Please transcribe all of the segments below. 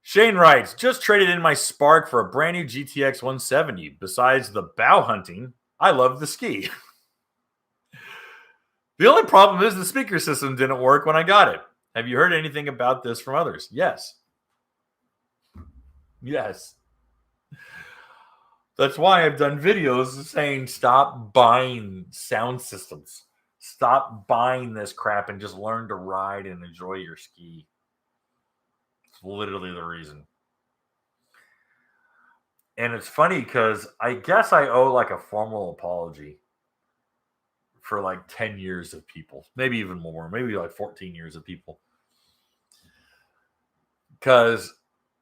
Shane writes, just traded in my Spark for a brand new GTX 170. Besides the bow hunting, I love the ski. The only problem is the speaker system didn't work when I got it. Have you heard anything about this from others? Yes. Yes. That's why I've done videos saying stop buying sound systems. Stop buying this crap and just learn to ride and enjoy your ski. It's literally the reason. And it's funny because I guess I owe like a formal apology for like 10 years of people, maybe even more, maybe like 14 years of people. Because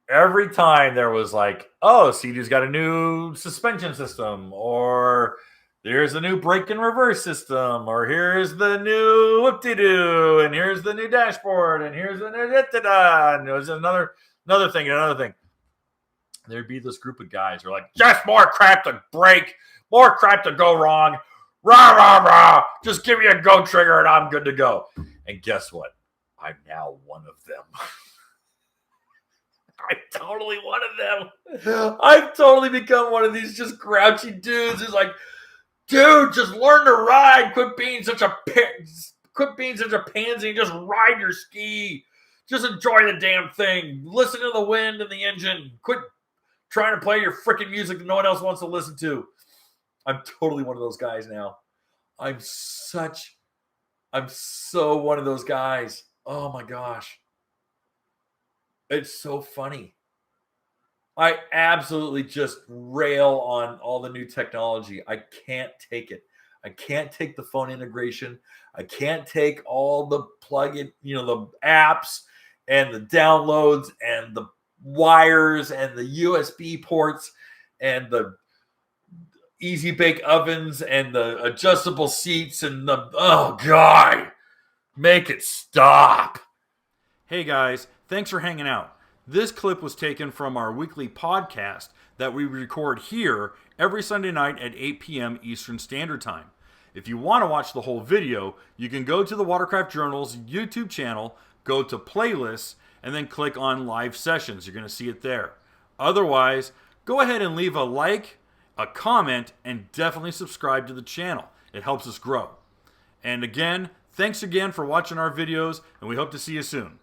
every time there was like, oh, CD's got a new suspension system, or there's a new brake and reverse system, or here's the new whoop-de-doo, and here's the new dashboard, and here's the new da-da-da, and there's another thing. There'd be this group of guys who are like, just more crap to break, more crap to go wrong, rah, rah, rah, just give me a go trigger and I'm good to go. And guess what? I'm now one of them. I'm totally one of them. I've totally become one of these just grouchy dudes who's like, dude, just learn to ride. Quit being such a pansy and just ride your ski. Just enjoy the damn thing. Listen to the wind and the engine. Quit trying to play your freaking music that no one else wants to listen to. I'm totally one of those guys now. I'm so one of those guys. Oh my gosh. It's so funny. I absolutely just rail on all the new technology. I can't take it. I can't take the phone integration. I can't take all the plug-in, the apps and the downloads and the wires and the USB ports and the easy bake ovens and the adjustable seats and the, oh God, make it stop. Hey guys, thanks for hanging out. This clip was taken from our weekly podcast that we record here every Sunday night at 8 p.m. Eastern Standard Time. If you want to watch the whole video, you can go to the Watercraft Journal's YouTube channel, go to playlists, and then click on live sessions. You're going to see it there. Otherwise, go ahead and leave a like, a comment, and definitely subscribe to the channel. It helps us grow. And again, thanks again for watching our videos, and we hope to see you soon.